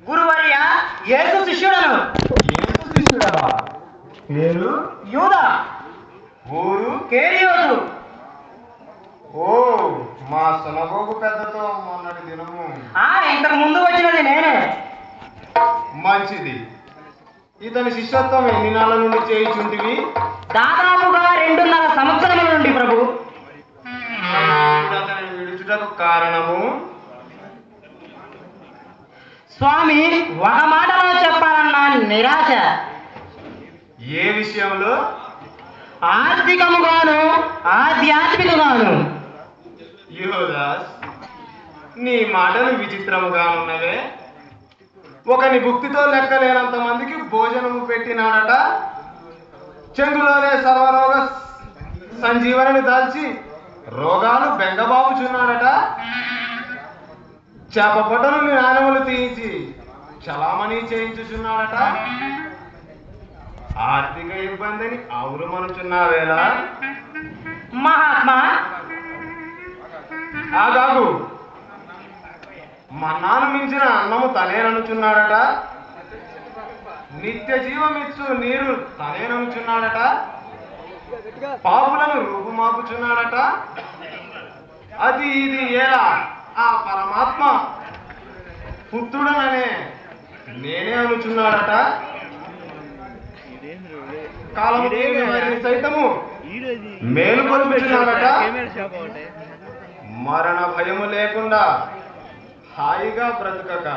గురువర్య యేసు శిష్యుడను. యేసు శిష్యుడవా? పేరు? యూద. ఊరు? కేరియోతు. ఓ, మా సునగోగు పెద్దతో మొన్నటి దినము. ఇంతకు ముందు వచ్చినది నేనే. మంచిది. ఇతని శిష్యత్వం ఎన్ని నాళ్ళ నుండి చేయుచుంటివి? దాదాపుగా 2.5 సంవత్సరముల నుండి ప్రభు. అతని విడుచుటకు కారణము? స్వామి, ఒక మాటలో చెప్పాలన్న నిరాశ. ఏ విషయంలో? ఆర్థికముగాను ఆధ్యాత్మికగాను. యోదాస్, నీ మాటలు విచిత్రముగానున్నవే. ఒకని భుక్తితో లెక్కలేనంత మందికి భోజనము పెట్టినాడట. చెంగులోనే సర్వరోగ సంజీవనని దాల్చి రోగాలు బెంగబాబుచున్నాడట. చేప పొట్టలు నాణములు తీయించి చలామణి చేయించుచున్నాడట. ఆర్థిక ఇబ్బందిని అవురుమనుచున్నావేలా? మహాత్మా, ఆగాగు. మన్నాను మించిన అన్నము తనేననుచున్నాడట. నిత్య జీవమిచ్చు నీరు తనేననుచున్నాడట. పాపులను రూపుమాపుచున్నాడట. అది ఇది ఎలా ఆ పరమాత్మ పుత్రుడననే నేనే అనుచున్నాడట. కాలము తీరిన వారిని సైతము మేలు కొలుపుచున్నాడట. మరణ భయము లేకుండా హాయిగా బ్రతుకక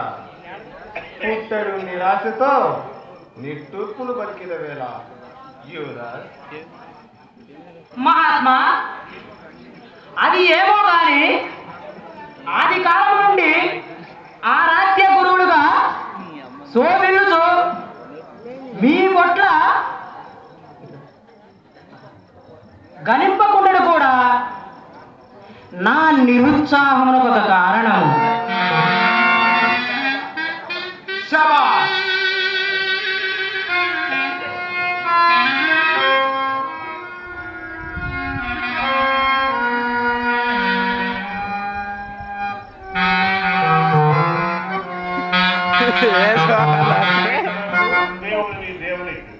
పుట్టడు నిరాశతో నిట్టూర్పులు పలికిన వేళ. యువరాజ్, మహాత్మా, అది ఏమో గాని ఆది కాలం నుండి ఆరాధ్య గురువులుగా శోభిల్లుచు మీ పొట్ల గణింపకుండడు కూడా నా నిరుత్సాహమునకు ఒక కారణం. శబాష్! దేవునికి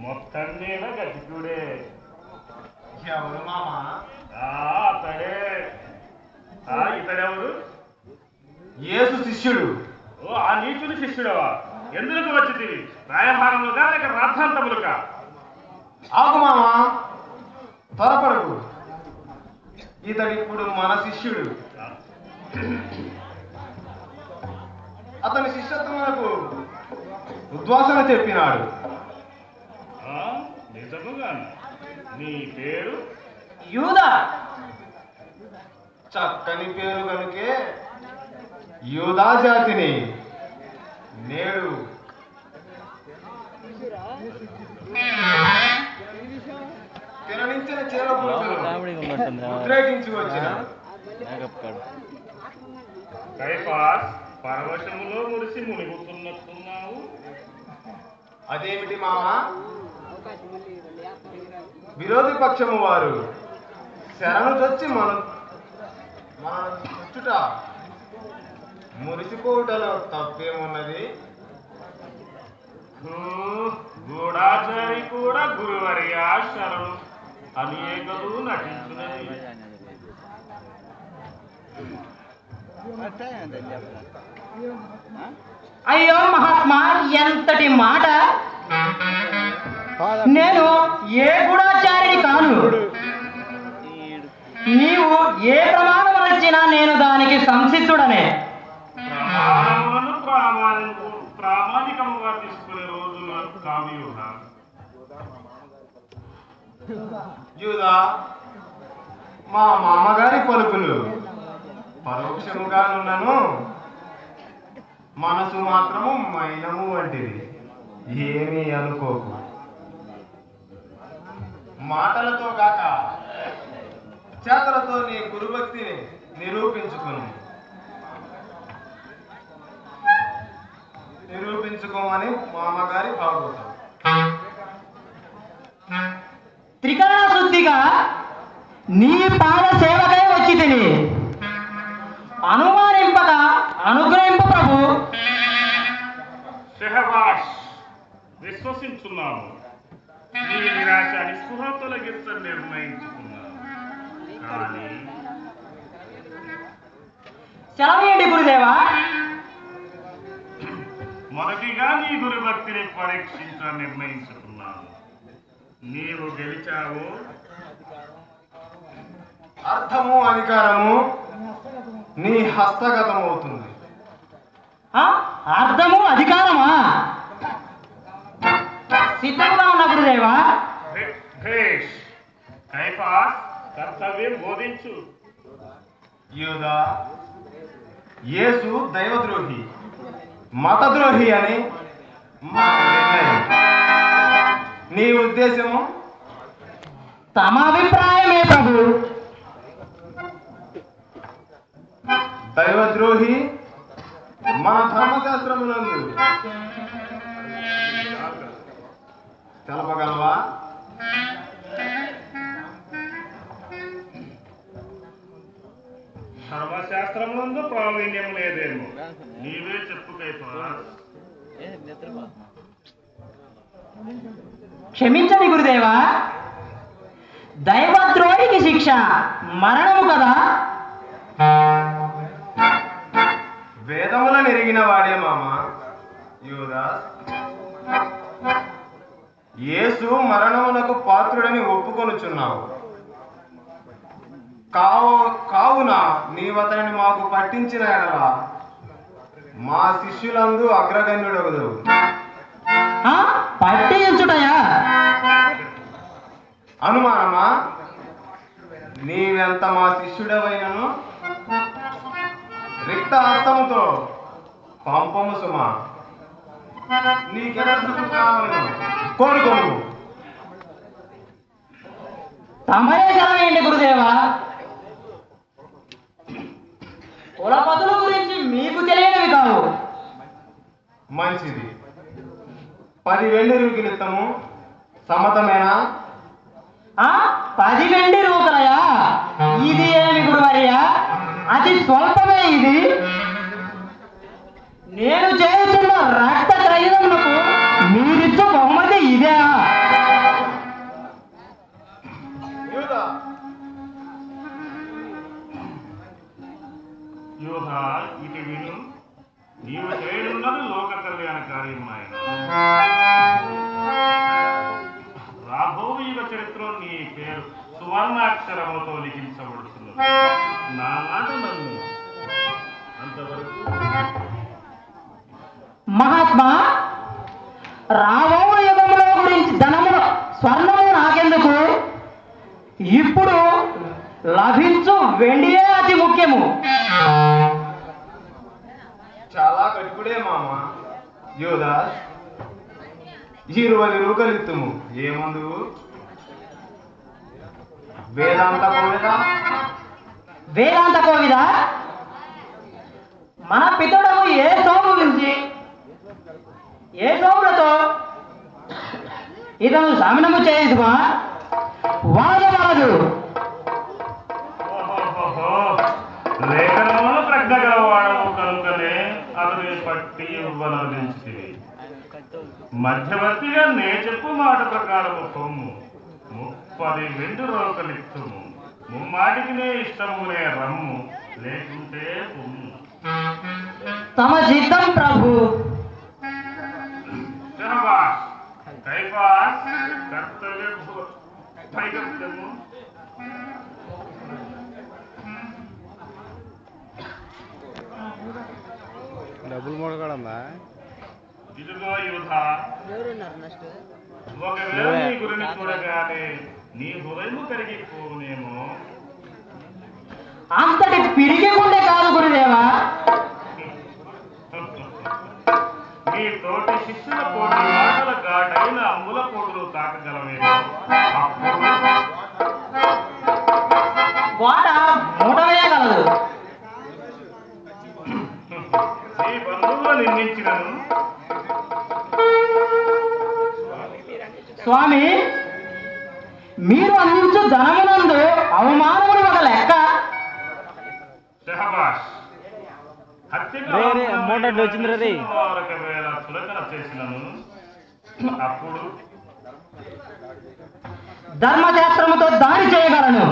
మొత్తం మీద గట్టికుడే. ఎవరు మామా? అతడే. ఇతడెవరు? యేసు శిష్యుడు. ఓ, ఆ నీచుని శిష్యుడవా? ఎందుకు వచ్చింది? రాయభారములుగా లేక రాద్ధాంతములుగా? ఆగు మామా, త్వరపడకు. ఇతడిప్పుడు మన శిష్యుడు. అతని శిష్యత్వమునకు ఉద్వాసన చెప్పినాడు. నిజముగా? నీ పేరు? యూద. చక్కని పేరు కనుకే యూదా జాతిని నేడు తిరణించిన ఉద్రేకించి వచ్చిన కైఫాస్, పరవశములో మురిసి మునిగుతున్నట్టున్నావు. అదేమిటి మామా? విరోధి పక్షము వారు శరణు చొచ్చి మన చుట్టుట మురిసిపోవుటలో తప్పేమున్నది? గూఢాచారి కూడా గురువర్యా శరణు అనేకలు నటించున్నది. అయ్యో మహాత్మా, ఎంతటి మాట! నేను ఏ గూఢాచారిని కాను. నీవు ఏ ప్రమాణం వచ్చినా నేను దానికి సంసిద్ధుడనే. ప్రామాణికంగా తీసుకునే రోజులు కావ్యూహ. యూదా, మా మామగారి పలుకులు పరోక్షముగానున్నను, మనసు మాత్రము మైనము వంటిది. ఏమీ అనుకోకు. మాటలతో కాక చేతలతో నీ గురుభక్తిని నిరూపించుకోమని మామగారి భాగవతం. త్రికరణ శుద్ధిగా నీ పాద సేవకై వచ్చి తిని అనుమానింపక అనుగ్రహింప ప్రభు. షెహబాష్, విశ్వసించున్నాము. నీ నిరాశ నిస్పృహ తొలగించ నిర్ణయించుకున్నాను. కానీ సెలవేయండి గురుదేవా. మొదటిగా నీ గురు భక్తిని పరీక్షించ నిర్ణయించుకున్నాను. నీవు గెలిచావు. అర్థము అధికారము నీ హస్తగతమవుతుంది. అర్థము అధికారమా? సిద్ధంగా ఉన్న గురుదేవా. భేష్, కైఫాస్, కర్తవ్యం బోధించు. యూదా, యేసు దైవద్రోహి, మతద్రోహి అని మా నిర్ణయం. నీ ఉద్దేశము? తమ అభిప్రాయమే ప్రభు. దైవద్రోహి మన ధర్మశాస్త్రమునందు తెలపగలవా? ధర్మశాస్త్రమునందు ప్రావీణ్యం లేదేమో, నీవే చెప్పు కైఫాస్. క్షమించండి గురుదేవా. దైవద్రోహికి శిక్ష మరణము కదా. వేదములను ఎరిగిన వాడే మామ యూదా. యేసు మరణమునకు పాత్రుడని ఒప్పుకొనుచున్నావు. కావున నీవతని మాకు పట్టించిన ఎడల మా శిష్యులందు అగ్రగణ్యుడగదు. పట్టించుటయా? అనుమానమా? నీవెంత మా శిష్యుడవైనను రిక్త హస్తముతో పంపము సుమా. నీకెదర్థము కావాలను కోరుకోను. తమరే సెలవేయండి గురుదేవా. కులపతుల గురించి మీకు తెలియనివి కావు. మంచిది. 10 వెండి రూకిలిత్తము సమ్మతమేనా? 10 వెండి రూకలయా? ఇది ఏమి గురువర్యా, అతి స్వల్పమే ఇది. నేను చేస్తున్న రక్త క్రయమునకు మీరిచ్చు బహుమతి ఇదే? యూదా, ఇది విను. నీవు చేయనున్నది లోక కళ్యాణ కార్యమాయన. రాబోవు యుగ చరిత్రలో నీ పేరు సువర్ణాక్షరములతో లిఖించబడుతున్నది. నా మాట నన్ను. అంతవరకు మహాత్మా, రాబో యుగముల గురించి ధనమును స్వర్ణము నాకెందుకు? ఇప్పుడు లభించు వెండియే అతి ముఖ్యము. చాలా కటుకుడే మామ యూదా. 20 రూకలిత్తుము. ఏమందు? వేదాంత కోవిదా? వేదాంత కోవిదా? మన పితడము ఏ సోము గురించి ఏ సోములతో ఇతను శమనము చేయదుమా? వాదవలదు. లేఖనములను ప్రజ్ఞ గలవాడము కనుకనే అతని పట్టి ఇవ్వనందించింది. మధ్యవర్తిగా నే చెప్పు మాట ప్రకారము సొమ్ము 30 వెండి రూకలిత్తుము. ముమ్మాటికి నే ఇష్టమునే రమ్ము, లేకుంటే పొమ్ము. తమ చిత్తం ప్రభు. షహబాష్, కైఫాస్, కర్తవ్య వైగత్యము. డబ్బులు మొడగడమ్మా. ఇదిగో యూదా, ఒకవేళ నీ గురిని చూడగానే నీ హృదయము కరిగిపోవునేమో. అంతటి పిరిగికుండే కాదు గురుదేవా. నీ తోటి శిష్యుల పోటీ మాటల ఘాటైన అమ్ముల పోటులు తాకగలవేమో. వాట మూట వేయగలదు. నీ బంధువులు నిందించినను స్వామి, మీరు అందించు ధనమునందు అవమానములు ఒక లెక్క. షహబాష్, రే, రే, మోటార్ వచ్చిందిరా రే. ఒకవేళ చులకన చేసినను అప్పుడు ధర్మశాస్త్రముతో దాడి చేయగలను.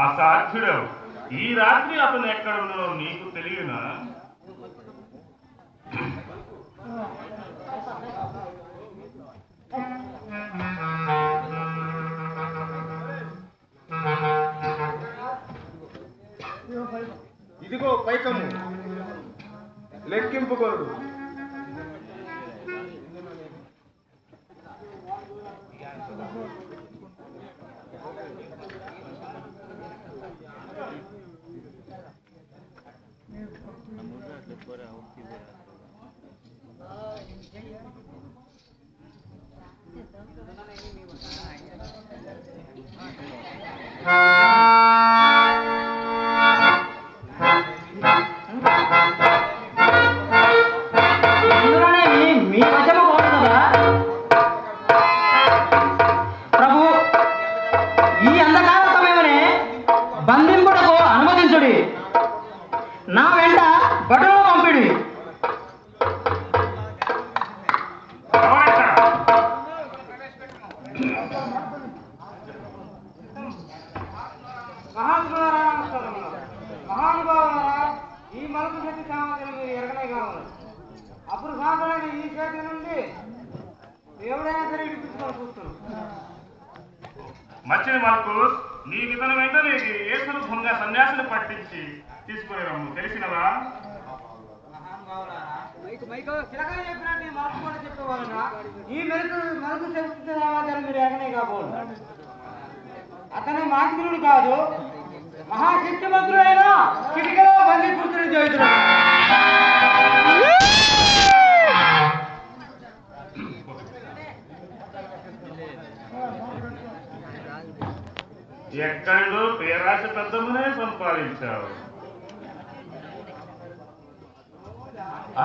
అసాధ్యుడవు. ఈ రాత్రి అతను ఎక్కడున్నాడో నీకు తెలియనా? ఇదిగో పైకము, లెక్కింపుకోడు. ఇందులోనేమి మీ వశము పోదు కదా ప్రభు. ఈ అంధకార సమయమునే బంధింపుటకు అనుమతించుడి. నా వెంట భటులను పంపిడి. మహానుభావులారా, ఈ మలుపు శక్తి సామర్థ్యం మీరు ఎరగనే కావాలి. అప్పుడు సాగులైన ఈ చేతి నుండి ఎవడైనా సరే ఇడిపించుకొని చూస్తున్నాం. మచ్చిని మార్కోస్, నీ విధన వెంటనే యేసును భంగ సన్యాసిని పట్టించి తీసుకుని రమ్ము. తెలిసినవా? చిలకలు చెప్పినట్టు ఈ మలుపు కూడా చెప్పేవాళ్ళరా, ఈ మలుపు శక్తి సామర్థ్యం మీరు ఎరగనే కాబోలు. అతను మాంత్రుడు కాదు, మహాశక్తిమంతుడైన చిటికలో బందీ కూర్చుని చేస్తున్నాడు. ఎక్కడిలో పేరాశ పెద్దమునే సంపాదించావు.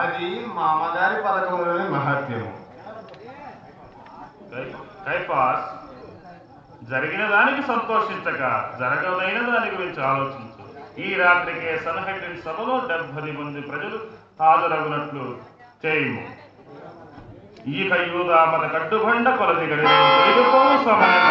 అది మా అమ్మగారి పథకంలోని మహత్యము. కైపాస్, జరిగిన దానికి సంతోషించక జరగదైన దాని గురించి ఆలోచించు. ఈ రాత్రికే సన్హెడ్రిన్ సభలో 70 మంది ప్రజలు హాజరగునట్లు చేయుము. ఈ యూదా మత కట్టుబండ కొలది గడిలో తొలగిపో సమయం